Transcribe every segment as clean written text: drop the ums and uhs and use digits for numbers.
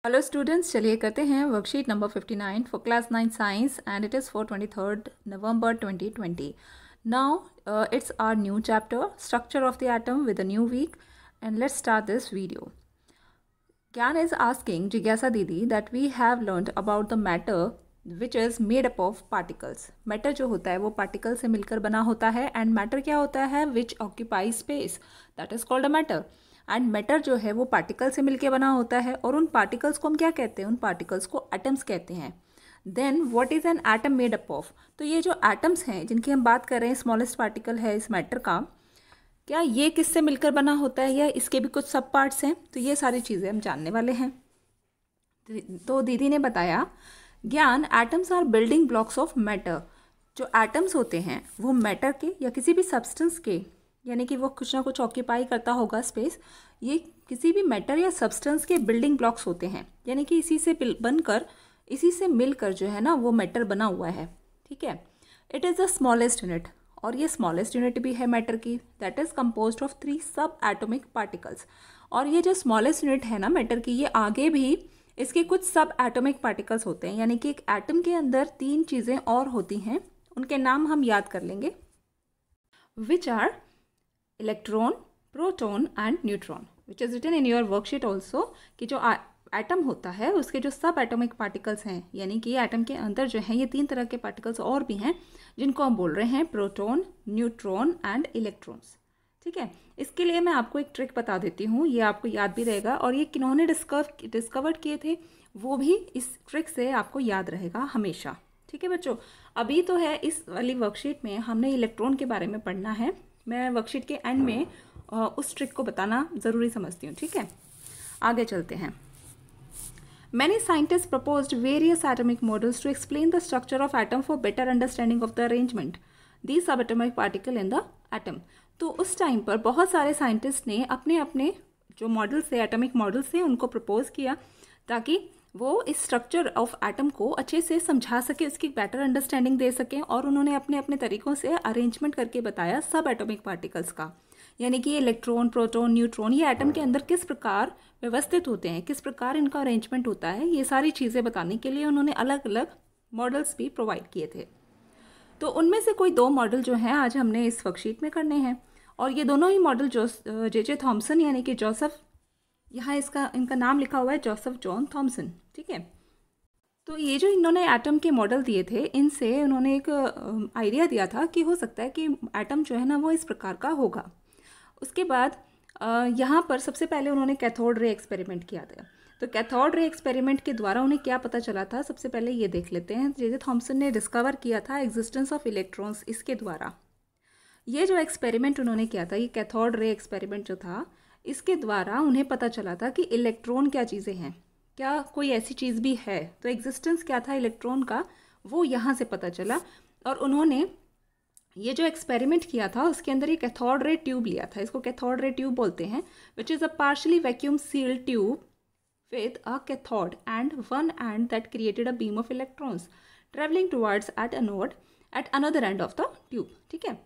Hello students, चलिए करते हैं worksheet number 59 for class 9 science and it is for 23rd November 2020. Now it's our new chapter, structure of the atom, with a new week, and let's start this video. Gyan is asking Jigyasa Didi that we have learned about the matter which is made up of particles. Matter जो होता है वो particle से मिलकर बना होता है, and matter क्या होता है? Which occupies space, that is called a matter. And matter जो है वो पार्टिकल से मिलके बना होता है, और उन पार्टिकल्स को हम क्या कहते हैं? उन पार्टिकल्स को एटम्स कहते हैं. Then what is an atom made up of? तो ये जो एटम्स हैं जिनकी हम बात कर रहे हैं, स्मॉलेस्ट पार्टिकल है इस मैटर का, क्या ये किससे मिलकर बना होता है या इसके भी कुछ सब पार्ट्स हैं? तो ये सारी चीज़ें हम जानने वाले हैं. तो दीदी ने बताया, ज्ञान, atoms are building blocks of matter. जो एटम्स होते हैं वो मैटर के या किसी भी सब्सटेंस के, यानी कि वो कुछ ना कुछ ऑक्यूपाई करता होगा स्पेस, ये किसी भी मैटर या सब्सटेंस के बिल्डिंग ब्लॉक्स होते हैं, यानी कि इसी से बनकर, इसी से मिलकर जो है ना वो मैटर बना हुआ है. ठीक है. It is the smallest unit, और ये स्मॉलेस्ट यूनिट भी है मैटर की, दैट इज़ कंपोज्ड ऑफ 3 सब एटॉमिक पार्टिकल्स. और ये जो स्मॉलेस्ट यूनिट है ना मैटर की, ये आगे भी इसके कुछ सब एटॉमिक पार्टिकल्स होते हैं, यानी कि एक एटम के अंदर 3 चीज़ें और होती हैं. उनके नाम हम याद कर लेंगे, which are electron, proton and neutron, which is written in your worksheet also, कि जो एटम होता है उसके जो सब एटॉमिक पार्टिकल्स हैं, यानी कि एटम के अंदर जो हैं ये 3 तरह के पार्टिकल्स और भी हैं जिनको हम बोल रहे हैं प्रोटॉन, न्यूट्रॉन एंड इलेक्ट्रॉन्स. ठीक है. इसके लिए मैं आपको एक ट्रिक बता देती हूँ, ये आपको याद भी रहेगा, और ये किन्होंने डिस्कवर किए थे वो भी इस ट्रिक से आपको याद रहेगा हमेशा. ठीक है बच्चों. अभी तो है इस वाली वर्कशीट में हमने इलेक्ट्रॉन के बारे में पढ़ना है. मैं वर्कशीट के एंड में उस ट्रिक को बताना ज़रूरी समझती हूँ. ठीक है. आगे चलते हैं. Many scientists proposed various atomic models to explain the structure of atom for better understanding of the arrangement these subatomic particle in the atom. तो उस टाइम पर बहुत सारे साइंटिस्ट ने अपने अपने जो मॉडल्स थे, एटॉमिक मॉडल्स थे, उनको प्रपोज किया ताकि वो इस स्ट्रक्चर ऑफ एटम को अच्छे से समझा सके, उसकी बेटर अंडरस्टैंडिंग दे सकें. और उन्होंने अपने अपने तरीक़ों से अरेंजमेंट करके बताया सब एटॉमिक पार्टिकल्स का, यानी कि इलेक्ट्रॉन, प्रोटॉन, न्यूट्रॉन ये एटम के अंदर किस प्रकार व्यवस्थित होते हैं, किस प्रकार इनका अरेंजमेंट होता है, ये सारी चीज़ें बताने के लिए उन्होंने अलग अलग मॉडल्स भी प्रोवाइड किए थे. तो उनमें से कोई 2 मॉडल जो हैं आज हमने इस वर्कशीट में करने हैं, और ये दोनों ही मॉडल जे थॉमसन, यानी कि जोसेफ, यहाँ इनका नाम लिखा हुआ है जोसेफ जॉन थॉमसन. ठीक है. तो ये जो इन्होंने एटम के मॉडल दिए थे, इनसे उन्होंने एक आइडिया दिया था कि हो सकता है कि एटम जो है ना वो इस प्रकार का होगा. उसके बाद यहाँ पर सबसे पहले उन्होंने कैथोड रे एक्सपेरिमेंट किया था. तो कैथोड रे एक्सपेरिमेंट के द्वारा उन्हें क्या पता चला था, सबसे पहले ये देख लेते हैं. जे थॉमसन ने डिस्कवर किया था एग्जिस्टेंस ऑफ इलेक्ट्रॉन्स. इसके द्वारा ये जो एक्सपेरिमेंट उन्होंने किया था, ये कैथोड रे एक्सपेरिमेंट जो था, इसके द्वारा उन्हें पता चला था कि इलेक्ट्रॉन क्या चीज़ें हैं, क्या कोई ऐसी चीज़ भी है. तो एग्जिस्टेंस क्या था इलेक्ट्रॉन का, वो यहाँ से पता चला. और उन्होंने ये जो एक्सपेरिमेंट किया था उसके अंदर एक कैथोड रे ट्यूब लिया था, इसको कैथोड रे ट्यूब बोलते हैं, which is a partially vacuum sealed tube with a cathode and one end that created a beam of electrons travelling towards at anode at another end of the tube. ठीक है.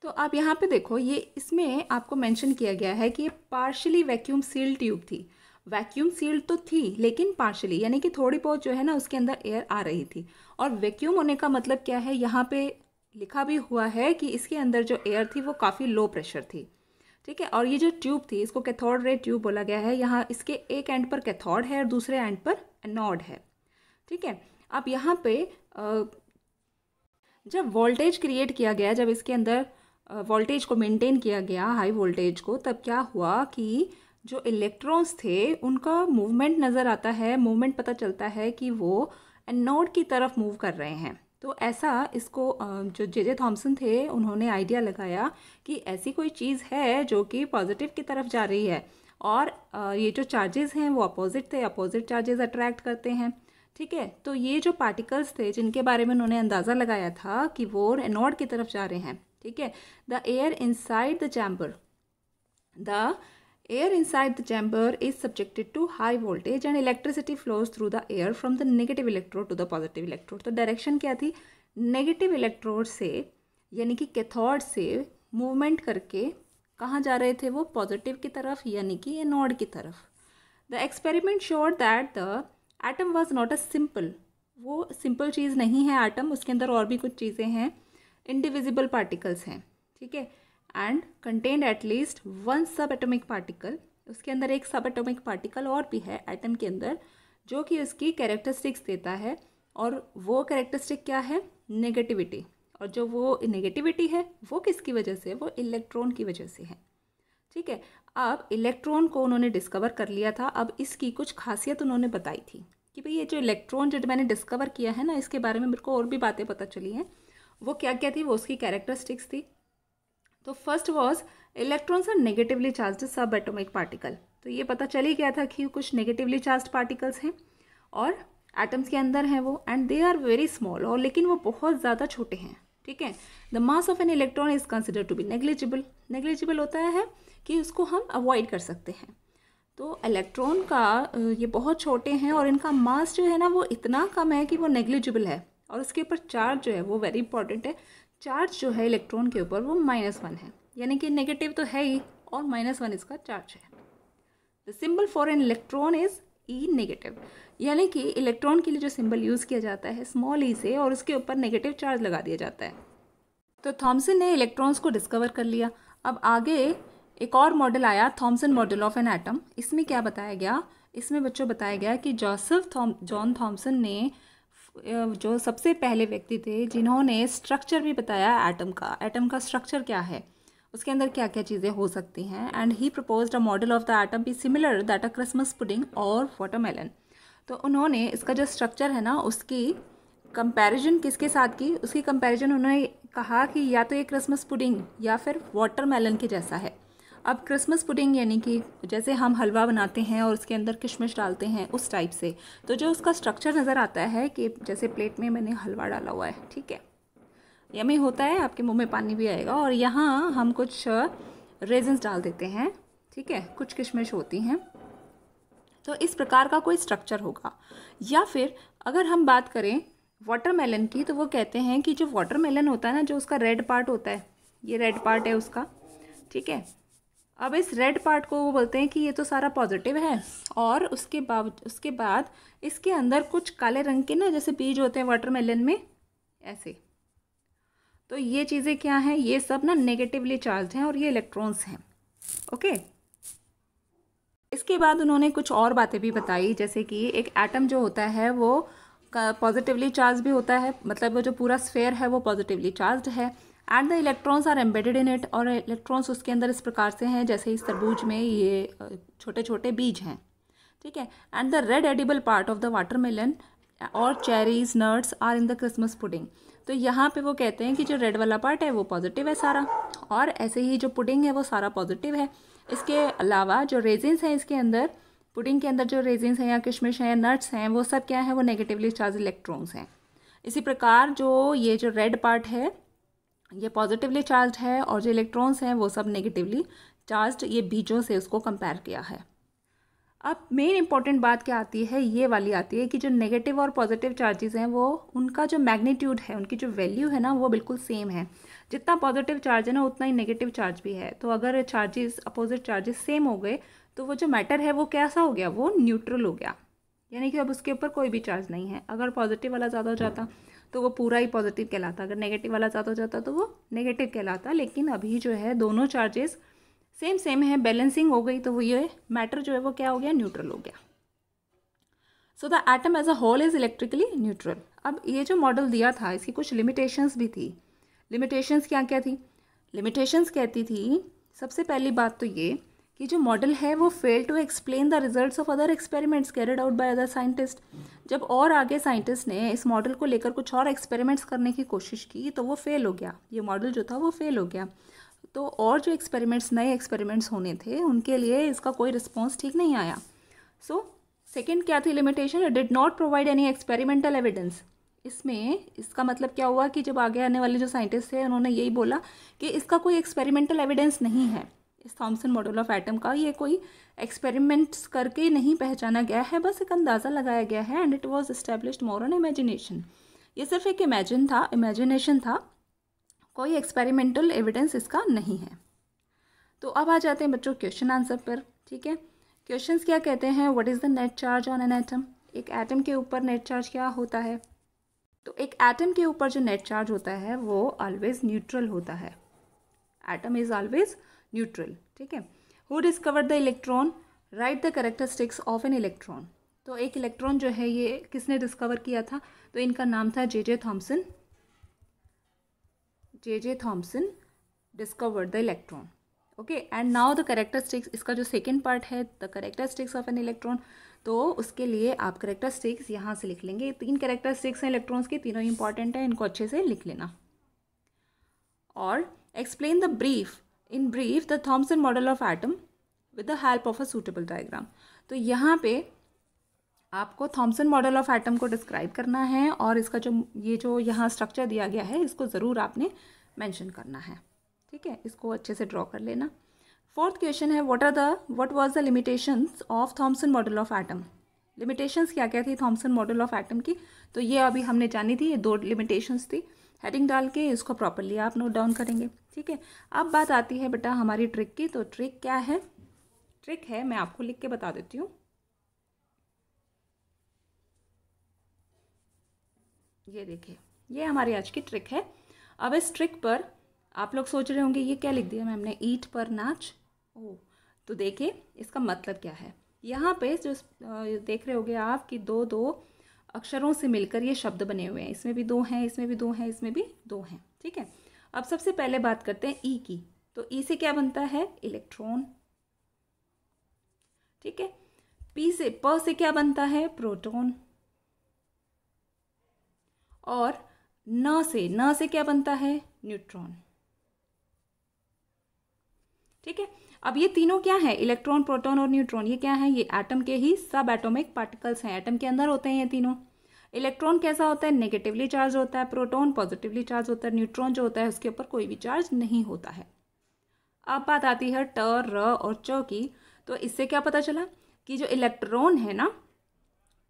तो आप यहाँ पे देखो, ये इसमें आपको मेंशन किया गया है कि ये पार्शली वैक्यूम सील्ड ट्यूब थी. वैक्यूम सील्ड तो थी लेकिन पार्शली, यानी कि थोड़ी बहुत जो है ना उसके अंदर एयर आ रही थी. और वैक्यूम होने का मतलब क्या है, यहाँ पे लिखा भी हुआ है कि इसके अंदर जो एयर थी वो काफ़ी लो प्रेशर थी. ठीक है. और ये जो ट्यूब थी इसको कैथोड रे ट्यूब बोला गया है. यहाँ इसके एक एंड पर कैथोड है और दूसरे एंड पर एनोड है. ठीक है. अब यहाँ पे जब वोल्टेज क्रिएट किया गया, जब इसके अंदर वोल्टेज को मेंटेन किया गया, हाई वोल्टेज को, तब क्या हुआ कि जो इलेक्ट्रॉन्स थे उनका मूवमेंट नज़र आता है, मूवमेंट पता चलता है कि वो एनोड की तरफ मूव कर रहे हैं. तो ऐसा इसको जो जे थॉमसन थे उन्होंने आइडिया लगाया कि ऐसी कोई चीज़ है जो कि पॉजिटिव की तरफ जा रही है, और ये जो चार्जेस हैं वो अपोजिट थे, अपोजिट चार्जेस अट्रैक्ट करते हैं. ठीक है. तो ये जो पार्टिकल्स थे जिनके बारे में उन्होंने अंदाज़ा लगाया था कि वो एनोड की तरफ जा रहे हैं. ठीक है. The air inside the chamber is subjected to high voltage and electricity flows through the air from the negative electrode to the positive electrode. तो डायरेक्शन क्या थी, नेगेटिव इलेक्ट्रोड से, यानी कि कैथोड से मूवमेंट करके कहाँ जा रहे थे वो, पॉजिटिव की तरफ, यानी कि एनोड की तरफ. The experiment showed that the atom was not a simple, वो सिंपल चीज़ नहीं है एटम, उसके अंदर और भी कुछ चीज़ें हैं, इंडिविजिबल पार्टिकल्स हैं, ठीक है, एंड कंटेन्ड एटलीस्ट वन सब एटॉमिक पार्टिकल, उसके अंदर एक सब एटॉमिक पार्टिकल और भी है एटम के अंदर, जो कि उसकी कैरेक्टरिस्टिक्स देता है, और वो कैरेक्टरिस्टिक क्या है, नेगेटिविटी, और जो वो नेगेटिविटी है वो किसकी वजह से, वो इलेक्ट्रॉन की वजह से है, ठीक है। अब इलेक्ट्रॉन को उन्होंने डिस्कवर कर लिया था, अब इसकी कुछ खासियत उन्होंने बताई थी कि भाई ये जो इलेक्ट्रॉन जो मैंने डिस्कवर किया है ना, इसके बारे में मेरे को और भी बातें पता चली हैं, वो क्या क्या थी, वो उसकी कैरेक्टरिस्टिक्स थी। तो first was electrons are negatively charged sub atomic particle, तो ये पता चल ही गया था कि कुछ नेगेटिवली चार्ज्ड पार्टिकल्स हैं और एटम्स के अंदर हैं वो, and they are very small, और लेकिन वो बहुत ज़्यादा छोटे हैं, ठीक है। The mass of an electron is consider to be negligible, negligible होता है कि उसको हम अवॉइड कर सकते हैं। तो इलेक्ट्रॉन का ये बहुत छोटे हैं और इनका मास जो है ना वो इतना कम है कि वो नेग्लिजिबल है, और उसके ऊपर चार्ज जो है वो वेरी इंपॉर्टेंट है, चार्ज जो है इलेक्ट्रॉन के ऊपर वो -1 है, यानी कि नेगेटिव तो है ही और -1 इसका चार्ज है। The symbol for an electron is E negative, यानी कि इलेक्ट्रॉन के लिए जो सिंबल यूज़ किया जाता है स्मॉल ई से, और उसके ऊपर नेगेटिव चार्ज लगा दिया जाता है। तो थॉमसन ने इलेक्ट्रॉन्स को डिस्कवर कर लिया। अब आगे एक और मॉडल आया, Thompson model of an atom. इसमें क्या बताया गया, इसमें बच्चों बताया गया कि जॉन थॉमसन ने, जो सबसे पहले व्यक्ति थे जिन्होंने स्ट्रक्चर भी बताया एटम का स्ट्रक्चर क्या है, उसके अंदर क्या क्या चीज़ें हो सकती हैं, and he proposed a model of the atom be similar that a Christmas pudding और वाटरमेलन। तो उन्होंने इसका जो स्ट्रक्चर है ना उसकी कंपैरिजन किसके साथ की, उसकी कंपैरिजन उन्होंने कहा कि या तो ये क्रिसमस पुडिंग या फिर वाटरमेलन के जैसा है। अब क्रिसमस पुडिंग यानी कि जैसे हम हलवा बनाते हैं और उसके अंदर किशमिश डालते हैं उस टाइप से, तो जो उसका स्ट्रक्चर नज़र आता है कि जैसे प्लेट में मैंने हलवा डाला हुआ है, ठीक है, यमी होता है, आपके मुंह में पानी भी आएगा, और यहाँ हम कुछ रेजिन्स डाल देते हैं, ठीक है, कुछ किशमिश होती हैं, तो इस प्रकार का कोई स्ट्रक्चर होगा। या फिर अगर हम बात करें वाटरमेलन की, तो वो कहते हैं कि जो वाटरमेलन होता है ना, जो उसका रेड पार्ट होता है, ये रेड पार्ट है उसका, ठीक है। अब इस रेड पार्ट को वो बोलते हैं कि ये तो सारा पॉजिटिव है, और उसके बाद इसके अंदर कुछ काले रंग के ना जैसे बीज होते हैं वाटरमेलन में, ऐसे, तो ये चीज़ें क्या हैं, ये सब ना नेगेटिवली चार्ज हैं और ये इलेक्ट्रॉन्स हैं, ओके। इसके बाद उन्होंने कुछ और बातें भी बताई, जैसे कि एक एटम जो होता है वो पॉजिटिवली चार्ज भी होता है, मतलब वो जो पूरा स्फेयर है वो पॉजिटिवली चार्ज है, and the electrons are embedded in it, और इलेक्ट्रॉन्स उसके अंदर इस प्रकार से हैं जैसे इस तरबूज में ये छोटे छोटे बीज हैं, ठीक है। And the red edible part of the watermelon और cherries nuts are in the Christmas pudding. तो यहाँ पे वो कहते हैं कि जो रेड वाला पार्ट है वो पॉजिटिव है सारा, और ऐसे ही जो पुडिंग है वो सारा पॉजिटिव है। इसके अलावा जो रेजिन्स हैं इसके अंदर, पुडिंग के अंदर जो रेजिन्स हैं या किशमिश हैं या नट्स हैं, वो सब क्या है, वो नेगेटिवली चार्ज इलेक्ट्रॉन्स हैं। इसी प्रकार जो ये जो रेड पार्ट है ये पॉजिटिवली चार्ज है, और जो इलेक्ट्रॉन्स हैं वो सब नेगेटिवली चार्ज, ये बीजों से उसको कंपेयर किया है। अब मेन इंपॉर्टेंट बात क्या आती है, ये वाली आती है कि जो नेगेटिव और पॉजिटिव चार्जेस हैं वो उनका जो मैग्नीट्यूड है, उनकी जो वैल्यू है ना वो बिल्कुल सेम है। जितना पॉजिटिव चार्ज है ना उतना ही नेगेटिव चार्ज भी है। तो अगर चार्जेस, अपोजिट चार्जेस सेम हो गए तो वो जो मैटर है वो कैसा हो गया, वो न्यूट्रल हो गया, यानी कि अब उसके ऊपर कोई भी चार्ज नहीं है। अगर पॉजिटिव वाला ज़्यादा हो जाता तो वो पूरा ही पॉजिटिव कहलाता, अगर नेगेटिव वाला ज़्यादा हो जाता तो वो नेगेटिव कहलाता। लेकिन अभी जो है दोनों चार्जेस सेम है, बैलेंसिंग हो गई, तो वो ये मैटर जो है वो क्या हो गया, न्यूट्रल हो गया। So the atom as a whole is electrically neutral. अब ये जो मॉडल दिया था इसकी कुछ लिमिटेशंस भी थी। लिमिटेशंस क्या क्या थी, लिमिटेशंस कहती थी सबसे पहली बात तो ये कि जो मॉडल है वो fail to explain the results of other experiments carried out by other scientist. जब और आगे साइंटिस्ट ने इस मॉडल को लेकर कुछ और एक्सपेरिमेंट्स करने की कोशिश की तो वो फेल हो गया, ये मॉडल जो था वो फेल हो गया। तो और जो एक्सपेरिमेंट्स, नए एक्सपेरिमेंट्स होने थे उनके लिए इसका कोई रिस्पॉन्स ठीक नहीं आया। सो सेकेंड क्या थी limitation, it did not provide any experimental evidence. इसमें इसका मतलब क्या हुआ कि जब आगे आने वाले जो साइंटिस्ट थे उन्होंने यही बोला कि इसका कोई एक्सपेरिमेंटल एविडेंस नहीं है, इस थॉमसन मॉडल ऑफ एटम का ये कोई एक्सपेरिमेंट्स करके नहीं पहचाना गया है, बस एक अंदाज़ा लगाया गया है, and it was established more on imagination. ये सिर्फ एक इमेजिनेशन था, कोई एक्सपेरिमेंटल एविडेंस इसका नहीं है। तो अब आ जाते हैं बच्चों क्वेश्चन आंसर पर, ठीक है। क्वेश्चंस क्या कहते हैं, what is the net charge on an atom, एक एटम के ऊपर नेट चार्ज क्या होता है। तो एक एटम के ऊपर जो नेट चार्ज होता है वो ऑलवेज न्यूट्रल होता है, एटम इज ऑलवेज न्यूट्रल, ठीक है। Who discovered the electron, right the characteristics of an electron. तो एक इलेक्ट्रॉन जो है ये किसने डिस्कवर किया था, तो इनका नाम था J J Thomson. J J Thomson discovered the electron, okay. And now the characteristics, इसका जो सेकेंड पार्ट है the characteristics of an electron, तो उसके लिए आप कैरेक्टरिस्टिक्स यहाँ से लिख लेंगे। 3 कैरेक्टरिस्टिक्स हैं इलेक्ट्रॉन्स की, तीनों इंपॉर्टेंट है, इनको अच्छे से लिख लेना। और explain the brief, in brief the Thomson model of atom with the help of a suitable diagram. तो यहाँ पे आपको थॉम्सन मॉडल ऑफ एटम को डिस्क्राइब करना है और इसका जो यहाँ स्ट्रक्चर दिया गया है इसको ज़रूर आपने मेंशन करना है, ठीक है। इसको अच्छे से ड्रॉ कर लेना। फोर्थ क्वेश्चन है what was the limitations of Thomson model of atom. Limitations क्या क्या थी थॉम्सन मॉडल ऑफ एटम की, तो ये अभी हमने जानी थी, ये 2 लिमिटेशंस थी। हेडिंग डाल के इसको प्रॉपरली आप नोट डाउन करेंगे, ठीक है। अब बात आती है बेटा हमारी ट्रिक की। तो ट्रिक क्या है, ट्रिक है, मैं आपको लिख के बता देती हूँ। ये देखिए, ये हमारी आज की ट्रिक है। अब इस ट्रिक पर आप लोग सोच रहे होंगे ये क्या लिख दिया मैम ने, ईट पर नाच। ओ, तो देखिए इसका मतलब क्या है। यहाँ पे जो देख रहे होगे आप कि 2 अक्षरों से मिलकर ये शब्द बने हुए हैं, इसमें भी 2 हैं, इसमें भी 2 हैं, इसमें भी 2 हैं, ठीक है। अब सबसे पहले बात करते हैं ई की। तो ई से क्या बनता है, इलेक्ट्रॉन, ठीक है। प से क्या बनता है, प्रोटॉन। और न से क्या बनता है, न्यूट्रॉन, ठीक है। अब ये तीनों क्या है, इलेक्ट्रॉन, प्रोटॉन और न्यूट्रॉन, ये क्या है, ये एटम के ही सब एटॉमिक पार्टिकल्स हैं, एटम के अंदर होते हैं ये तीनों। इलेक्ट्रॉन कैसा होता है, नेगेटिवली चार्ज होता है, प्रोटॉन पॉजिटिवली चार्ज होता है, न्यूट्रॉन जो होता है उसके ऊपर कोई भी चार्ज नहीं होता है। अब बात आती है ट, र और च की। तो इससे क्या पता चला कि जो इलेक्ट्रॉन है ना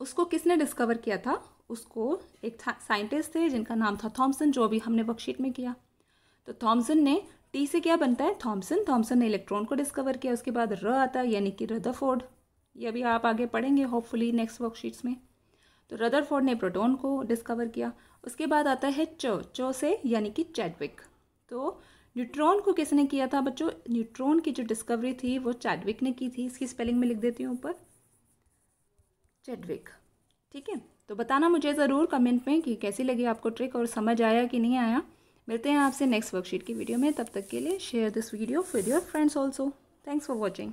उसको किसने डिस्कवर किया था, उसको एक साइंटिस्ट थे जिनका नाम था थॉम्सन, जो अभी हमने वर्कशीट में किया। तो थॉम्सन ने, टी से क्या बनता है, थॉम्सन ने इलेक्ट्रॉन को डिस्कवर किया। उसके बाद र आता है यानी कि रदरफोर्ड, ये अभी आप आगे पढ़ेंगे होपफुली नेक्स्ट वर्कशीट्स में। तो रदरफोर्ड ने प्रोटॉन को डिस्कवर किया। उसके बाद आता है च से यानी कि चैडविक। तो न्यूट्रॉन को किसने किया था बच्चों, न्यूट्रॉन की जो डिस्कवरी थी वो चैडविक ने की थी। इसकी स्पेलिंग में लिख देती हूँ ऊपर, चैडविक, ठीक है। तो बताना मुझे ज़रूर कमेंट में कि कैसी लगी आपको ट्रिक और समझ आया कि नहीं आया। मिलते हैं आपसे नेक्स्ट वर्कशीट की वीडियो में, तब तक के लिए share this video with your friends also. Thanks for watching.